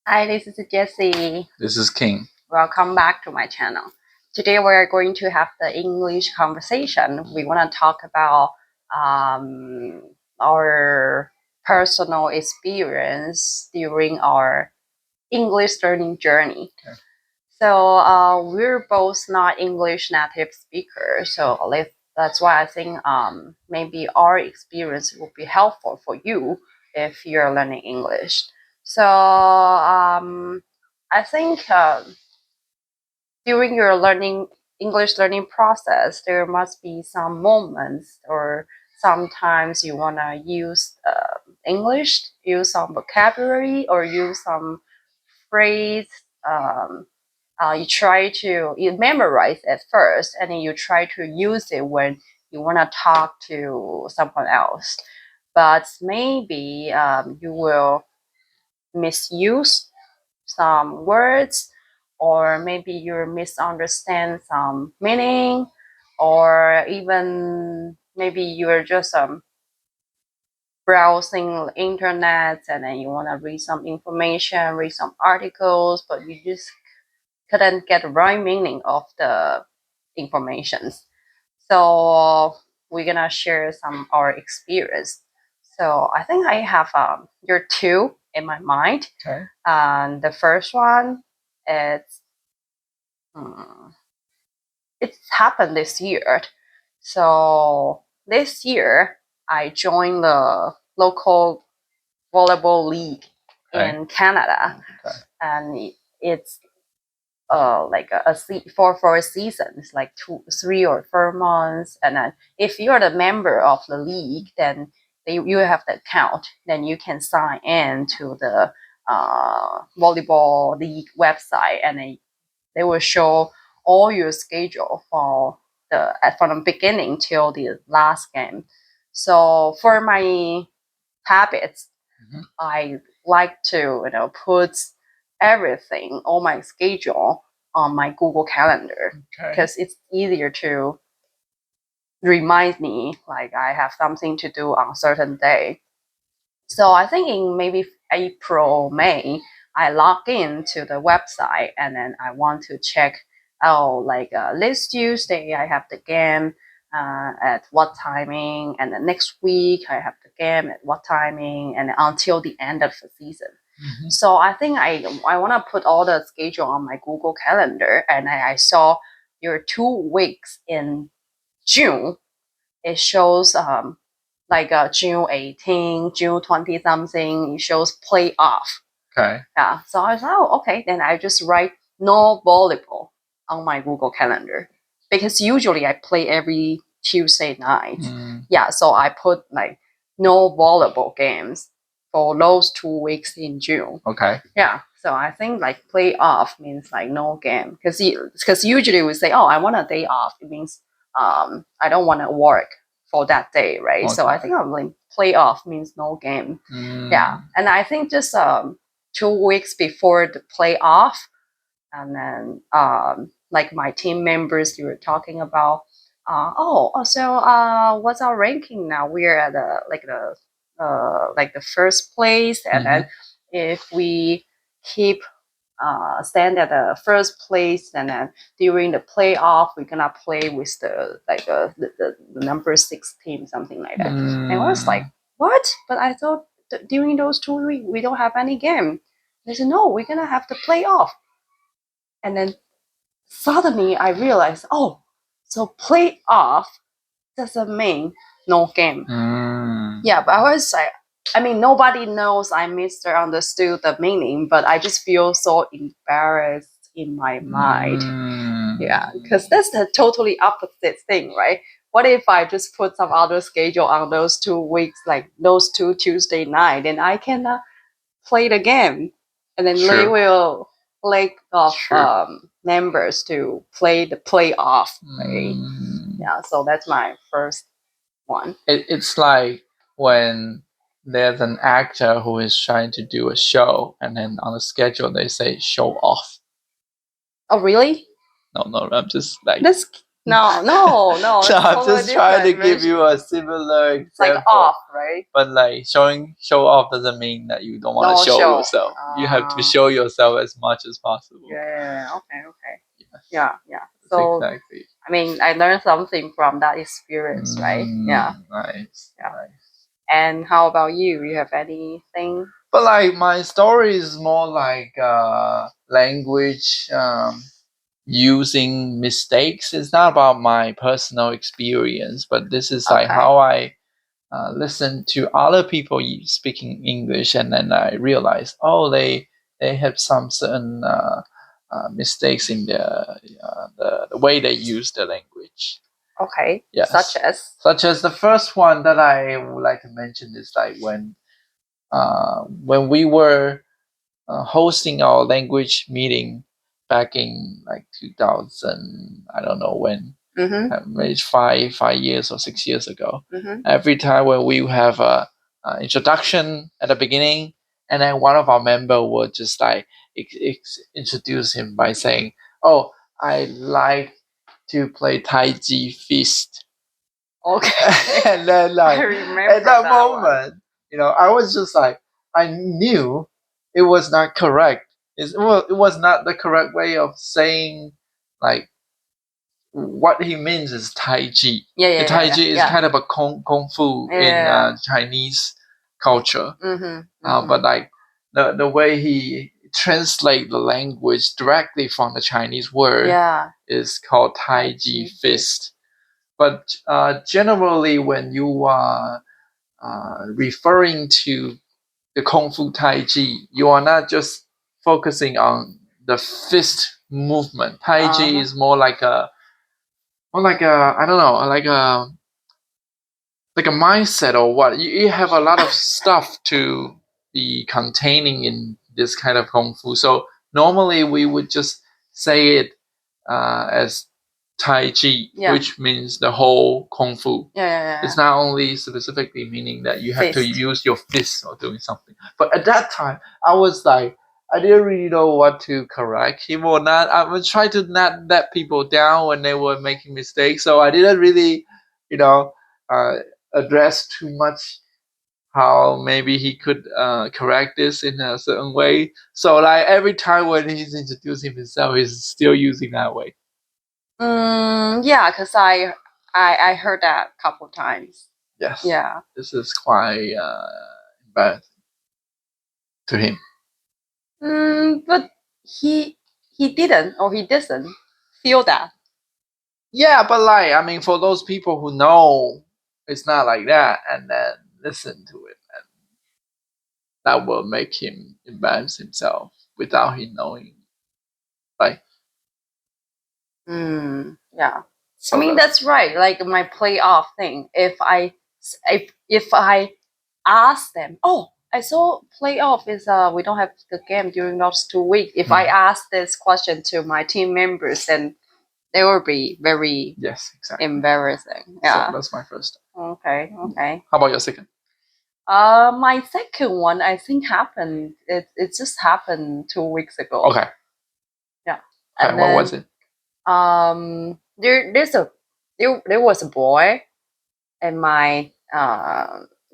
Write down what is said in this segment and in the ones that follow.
Hi, this is Jessie. This is King. Welcome back to my channel. Today we're going to have the English conversation. We want to talk about our personal experience during our English learning journey. Okay. So we're both not English native speakers, so that's why I think maybe our experience will be helpful for you if you're learning English. So I think during your English learning process, there must be some moments or sometimes you want to use English, use some vocabulary or use some phrase. You memorize at first and then you try to use it when you want to talk to someone else. But maybe you will misuse some words, or maybe you misunderstand some meaning, or even maybe you're just browsing internet and then you want to read some information, read some articles, but you just couldn't get the right meaning of the informations. So we're gonna share some our experience. So I think I have there are two in my mind. Okay. And the first one is it's happened this year. So this year I joined the local volleyball league in Canada, and it's like for a season. It's like 3 or 4 months, and then if you're the member of the league, then you have the account. Then you can sign in to the volleyball league website, and then they will show all your schedule from the beginning till the last game. So for my habits, I like to put everything, all my schedule on my Google Calendar because it's easier to remind me like I have something to do on a certain day. So I think in maybe April, May, I log into the website and then I want to check, like this Tuesday I have the game at what timing, and the next week I have the game at what timing, and until the end of the season. So I think I want to put all the schedule on my Google Calendar, and I saw there are 2 weeks in June. It shows like June 18, June 20 something. It shows playoff. Okay. Yeah. So I was like, oh, okay. Then I just write no volleyball on my Google Calendar because usually I play every Tuesday night. Yeah. So I put like no volleyball games for those 2 weeks in June. Okay. Yeah. So I think like playoff means like no game because usually we say, oh, I want a day off. It means I don't want to work for that day, right? So I think I'm like playoff means no game. Yeah. And I think just 2 weeks before the playoff, and then like my team members, you were talking about, what's our ranking now? We're at the first place, and then if we keep stand at the first place, and then during the playoff we're gonna play with the number 6 team, something like that. And I was like, what? But I thought during those 2 weeks we don't have any game. They said, no, we're gonna have the playoff. And then suddenly I realized, oh, so playoff doesn't mean no game. Yeah, but I was like, I mean, nobody knows I misunderstood the meaning, but I just feel so embarrassed in my mind. Yeah, because that's the totally opposite thing, right? What if I just put some other schedule on those 2 weeks, like those 2 Tuesday night, and I cannot play the game, and then they will lack of members to play the playoff, right? Yeah, so that's my first one. It's like when there's an actor who is trying to do a show, and then on the schedule they say show off. Oh, really? No, I'm just like That's No. No, It's I'm totally just trying to different. give you a similar It's like example. off, right? But like show off doesn't mean that you don't want to No show show. yourself. You have to Ah. show yourself as much as possible. Yeah. Okay. Yes, Yeah. that's So exactly. I mean, I learned something from that experience, right? Yeah. Nice. Yeah. Nice. And how about you? You have anything? But like my story is more like language using mistakes. It's not about my personal experience, but this is like Okay. how I listen to other people speaking English, and then I realize, oh, they have some certain mistakes in the way they use the language. Okay. Yes. Such as the first one that I would like to mention is like when we were hosting our language meeting back in like 2000, I don't know when, maybe 5 years or 6 years ago. Every time when we have a introduction at the beginning, and then one of our member would just like introduce him by saying, "Oh, I like to play Tai Chi fist." Okay. And then I like remember at that that moment, I was just like, I knew it was not correct. It was not the correct way of saying like what he means is Tai Chi. Yeah. Tai Chi is Yeah. kind of a kung fu Yeah. in Chinese culture. Mm-hmm. But like the way he translate the language directly from the Chinese word is called Tai Chi fist. But generally, when you are referring to the Kung Fu Tai Chi, you are not just focusing on the fist movement. Tai Chi is more like a I don't know, like a mindset or what. You have a lot of stuff to be containing in this kind of Kung Fu. So normally we would just say it as Tai Chi, which means the whole Kung Fu. It's not only specifically meaning that you have to use your fists or doing something. But at that time, I was like, I didn't really know what to correct him or not. I was trying to not let people down when they were making mistakes. So I didn't really, uh, address too much how maybe he could correct this in a certain way. So like every time when he's introducing himself, he's still using that way. Yeah, because I heard that a couple times. Yes. Yeah. This is quite embarrassing to him. But he didn't or he doesn't feel that. Yeah, but like I mean, for those people who know it's not like that, and then listen to it, and that will make him embarrass himself without him knowing. Right? Yeah. So I mean that's right. Like my playoff thing. If I ask them, oh, I saw playoff is we don't have the game during those 2 weeks. If I ask this question to my team members, then they will be very embarrassing. Yeah. So that's my first. Okay. How about your second? My second one I think happened. It just happened 2 weeks ago. Okay. Yeah. Okay. And What then, was it? There was a boy in my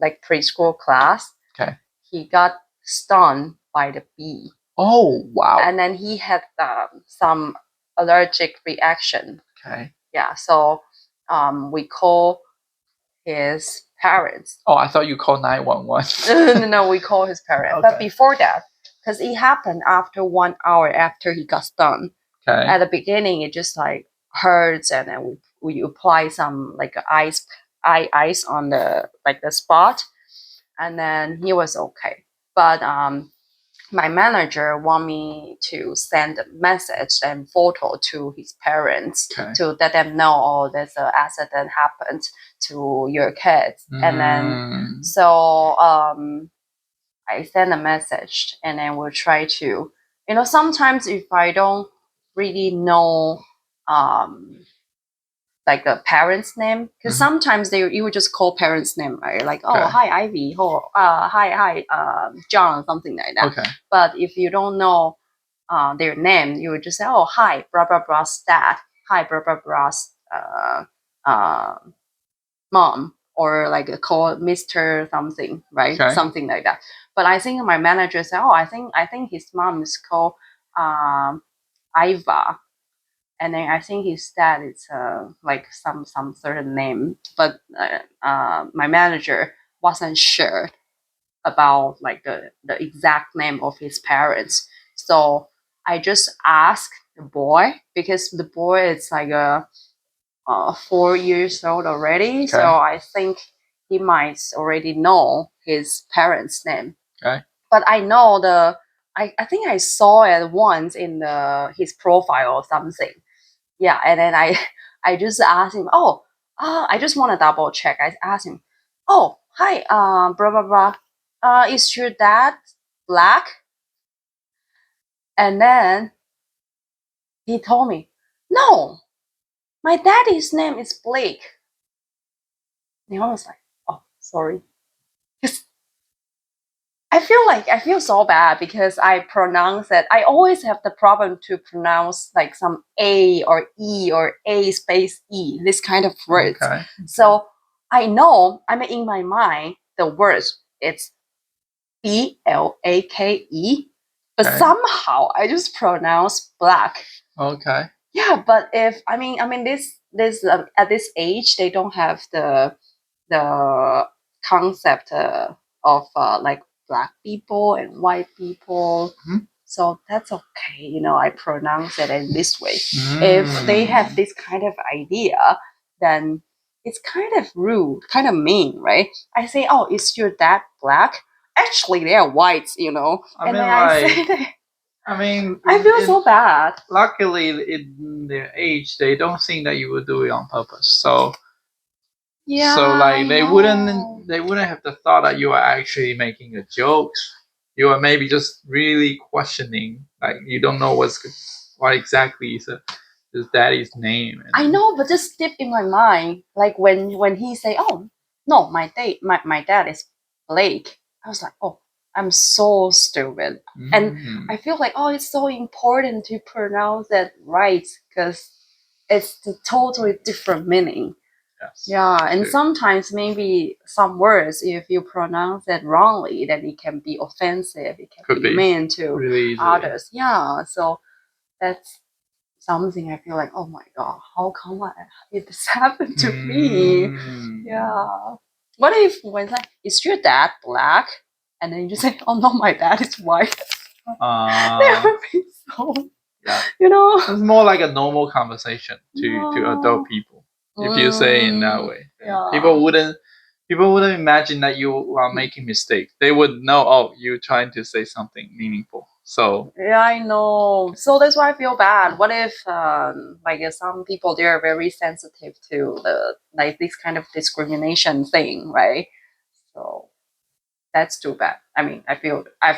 like preschool class. Okay. He got stung by the bee. Oh wow. And then he had some allergic reaction. Okay. Yeah. So we call his parents. Oh, I thought you called 911. No, we call his parents. Okay. But before that, because it happened after 1 hour after he got stung. Okay. At the beginning, it just like hurts, and then we apply some like ice on the like the spot, and then he was okay. But my manager want me to send a message and photo to his parents to let them know, oh, there's an accident happened to your kids. And then so I send a message, and then we'll try to, sometimes if I don't really know like the parents' name, because sometimes you would just call parents' name, right? Like, oh, hi Ivy, or hi John, something like that. Okay. But if you don't know their name, you would just say, oh, hi blah blah blah's dad, hi blah blah blah's mom, or like call Mr. something, right? Okay. Something like that. But I think my manager said, oh, I think his mom is called Iva, and then I think his dad is like some certain name. But my manager wasn't sure about like the exact name of his parents, so I just asked the boy, because the boy is like 4 years old already. Okay. So I think he might already know his parents' name. Okay. But I know I think I saw it once in his profile or something. Yeah, and then I just asked him, oh, I just want to double check. I asked him, oh, hi, blah blah blah. Is your dad black? And then he told me, no, my daddy's name is Blake. And I was like, oh, sorry. I feel so bad because I pronounce it. I always have the problem to pronounce like some A or E or A space E, this kind of words. Okay. So I know, I mean, in my mind, the words, it's BLAKE, but Okay. somehow I just pronounce black. Okay. Yeah, but if I mean this at this age, they don't have the concept of like black people and white people. Mhm. So that's okay, I pronounce it in this way. If they have this kind of idea, then it's kind of rude, kind of mean, right? I say, oh, is your dad black? Actually, they are whites, I and mean, then I like, say that I mean, I feel so bad. luckily, in their age, they don't think that you would do it on purpose. So, Yeah, so like I they know. wouldn't have the thought that you are actually making a joke. You are maybe just really questioning, like you don't know what exactly is his daddy's name. I know, but just deep in my mind, like when he say, "Oh, no, my dad is Blake," I was like, "Oh, I'm so stupid," and I feel like, oh, it's so important to pronounce it right because it's the totally different meaning. Yes. Yeah, and True. sometimes maybe some words, if you pronounce it wrongly, then it can be offensive. It can Could be be. mean to Really easily. others. Yeah, so that's something I feel like, oh my god, how come this happened to me? Yeah. What if when it's like, is your dad black? And then you just say, oh no, my dad is white. That would be so, Yeah. It's more like a normal conversation to adult people. If you say in that way, yeah. people wouldn't imagine that you are making mistakes. They would know, oh, you're trying to say something meaningful. So yeah, I know. So that's why I feel bad. What if, like, some people they are very sensitive to the like this kind of discrimination thing, right? So that's too bad. I mean, I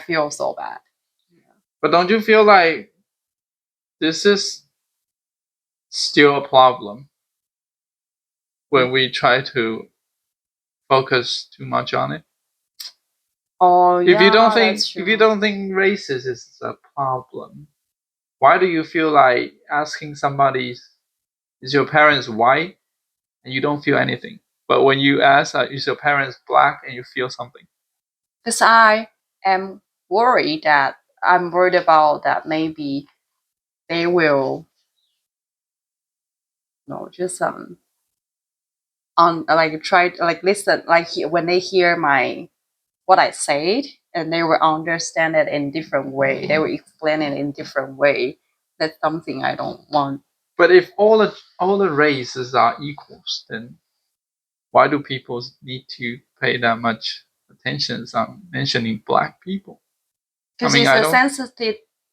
feel so bad. but don't you feel like this is still a problem when we try to focus too much on it? Oh yeah, that's true. If you don't think racist is a problem, why do you feel like asking somebody, is your parents white, and you don't feel anything? But when you ask, is your parents black, and you feel something? Because I am I'm worried about that maybe they will, just on like try to like listen, like when they hear what I said, and they will understand it in different way. They will explain it in different way. That's something I don't want. But if all the races are equals, then why do people need to pay that much attention on mentioning black people? Because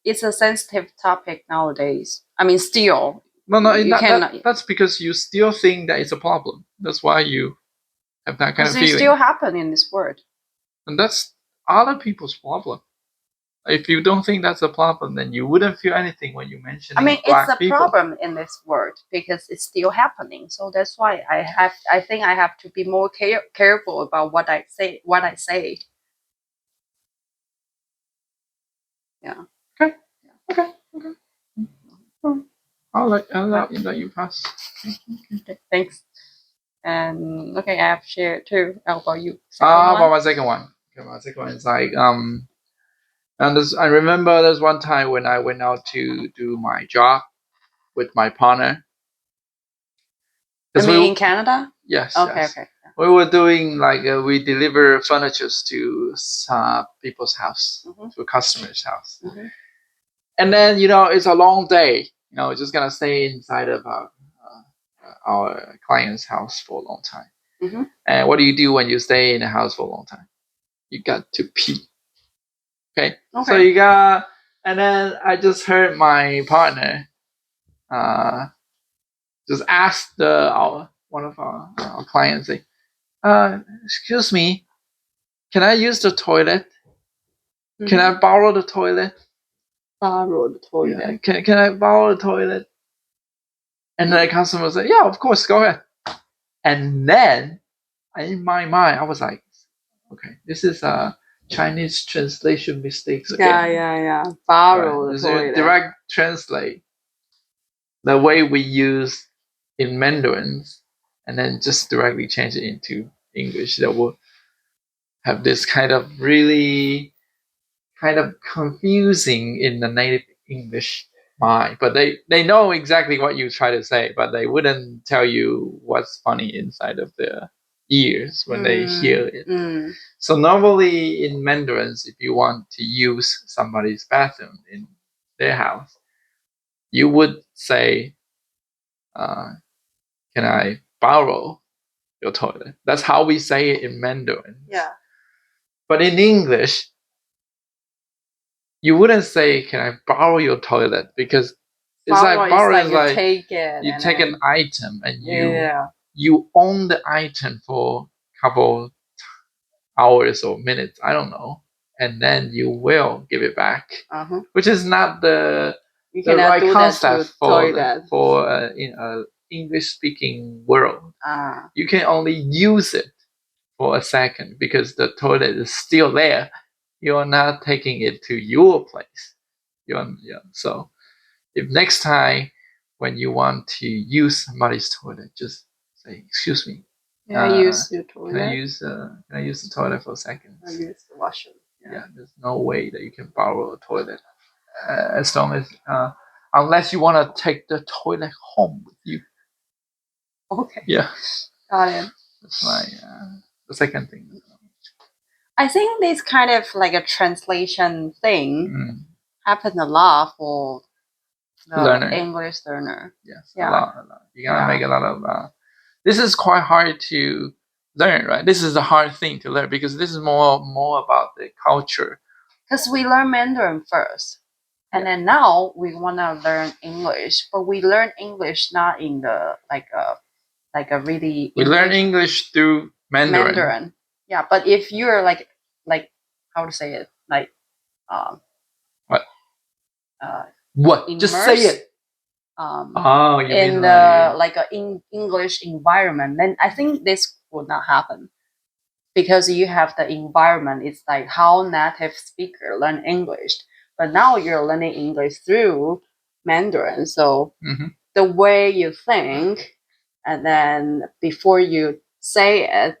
it's a sensitive topic nowadays. I mean, still, No, you cannot. that's because you still think that it's a problem. That's why you have that kind of Because it feeling. still happen in this world. And that's other people's problem. If you don't think that's a problem, then you wouldn't feel anything when you mention black it's a people. problem in this world because it's still happening. So that's why I think I have to be more careful about what I say. Yeah. Okay. I'll let you pass. Okay, thanks. And okay, I have shared too. How about you? About my second one. Okay, my second one is like and I remember there's one time when I went out to do my job with my partner. I mean, in Canada? Yes. Okay, yes. okay. We were doing like we deliver furniture to people's house, to a customer's house, and then it's a long day. Just gonna stay inside of our client's house for a long time. And what do you do when you stay in a house for a long time? You got to pee. Okay. So you got, and then I just heard my partner just ask one of our clients, say, excuse me, can I use the toilet? Can I borrow the toilet? Borrow the toilet. Yeah. Can I borrow the toilet? And the customer said, yeah, of course, go ahead. And then in my mind, I was like, okay, this is a Chinese translation mistakes again. Yeah. Borrow the toilet. Direct translate the way we use in Mandarin, and then just directly change it into English. That will have this kind of really kind of confusing in the native English mind. But they know exactly what you try to say, but they wouldn't tell you what's funny inside of their ears when they hear it. So normally in Mandarins, if you want to use somebody's bathroom in their house, you would say, can I borrow your toilet? That's how we say it in Mandarin. Yeah. But in English, you wouldn't say, can I borrow your toilet? Because it's borrow is like you take it. You take an item and you own the item for a couple hours or minutes, I don't know, and then you will give it back, which is not the right concept for in a English speaking world. You can only use it for a second because the toilet is still there. You're not taking it to your place. So if next time when you want to use somebody's toilet, just say, "Excuse me, can I use your toilet? Can I use the toilet for a second?" I use the washroom. Yeah, there's no way that you can borrow a toilet as long as unless you want to take the toilet home with you. Okay. Yeah. Got it. That's my the second thing. I think this kind of like a translation thing happens a lot for the English learner. Yes, a lot. You gotta make a lot of. This is quite hard to learn, right? This is the hard thing to learn because this is more about the culture. Because we learn Mandarin first, and then now we want to learn English, but we learn English not in the like a really. We learn English through Mandarin. Yeah, but if you're like how to say it, like what? Just say it. In the like a English environment, then I think this would not happen because you have the environment. It's like how native speaker learn English, but now you're learning English through Mandarin. So the way you think, and then before you say it,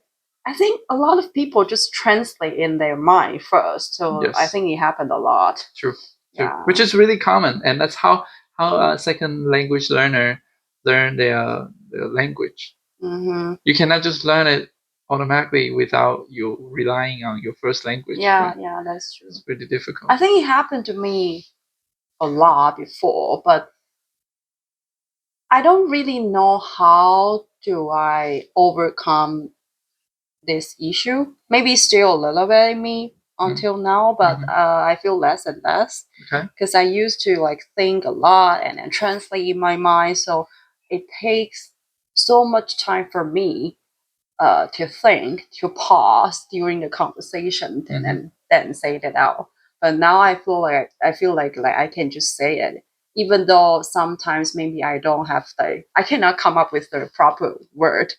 I think a lot of people just translate in their mind first. So I think it happened a lot. True. Yeah. Which is really common, and that's how a second language learner learn their language. You cannot just learn it automatically without you relying on your first language. Yeah, that's true. It's pretty difficult. I think it happened to me a lot before, but I don't really know how do I overcome this issue. Maybe still a little bit in me until now, but I feel less and less because I used to like think a lot and then translate in my mind. So it takes so much time for me to think, to pause during the conversation, and then say it out. But now I feel like I can just say it, even though sometimes maybe I cannot come up with the proper word.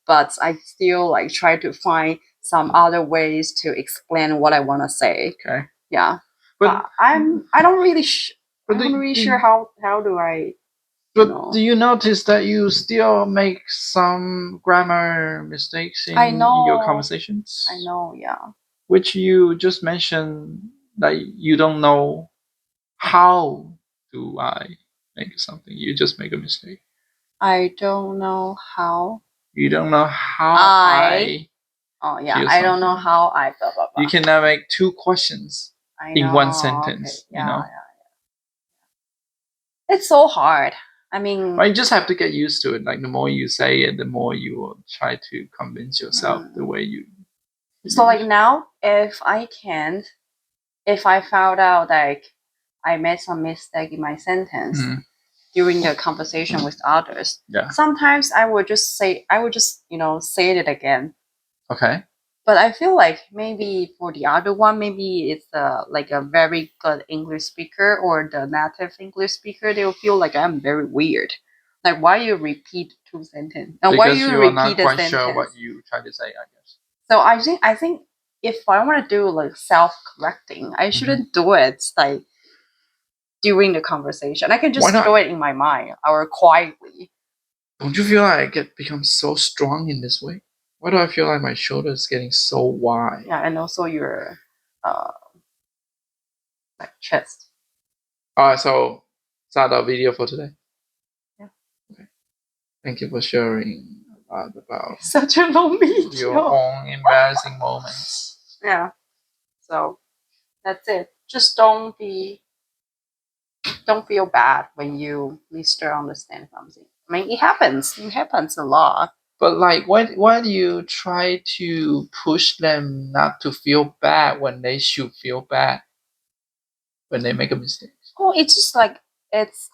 But I still like try to find some other ways to explain what I want to say. Okay. Yeah. But I'm not really sure how do I But do you notice that you still make some grammar mistakes in your conversations? I know, yeah. Which you just mentioned that you don't know how do I make something. You just make a mistake. I don't know how. You don't know how I Oh yeah, feel I don't know something. how I blah blah blah. You cannot make two questions in one sentence. Okay. You know. It's so hard. I mean, Well, you just have to get used to it. Like the more you say it, the more you will try to convince yourself the way you. So like now, if I found out like I made some mistake in my sentence during the conversation with others, sometimes I would just say it again. Okay. But I feel like maybe for the other one, maybe it's like a very good English speaker or the native English speaker, they'll feel like I'm very weird. Like why you repeat two sentences? And why you are not repeat a quite sentence? sure what you try to say, I guess. So I think if I want to do like self-correcting, I shouldn't do it like during the conversation. I can just do it in my mind or quietly. Don't you feel like I become so strong in this way? Why do I feel like my shoulder is getting so wide? Yeah, and also your like chest. Alright, so is that our video for today? Yeah. Okay. Thank you for sharing about such a long video. Your own embarrassing moments. Yeah. So that's it. Just don't feel bad when you misunderstand something. I mean, it happens. It happens a lot. But like, why do you try to push them not to feel bad when they should feel bad when they make a mistake? Oh, it's just like it's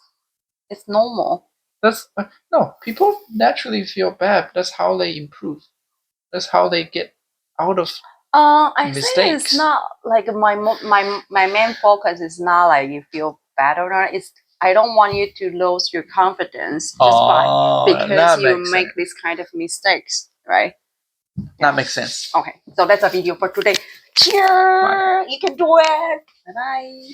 normal. That's no. People naturally feel bad. That's how they improve. That's how they get out of I mistakes. think it's not like my main focus is not like you feel bad or not. It's I don't want you to lose your confidence because you make this kind of mistakes, right? That makes sense. Okay, so that's a video for today. Cheers! You can do it. Bye bye.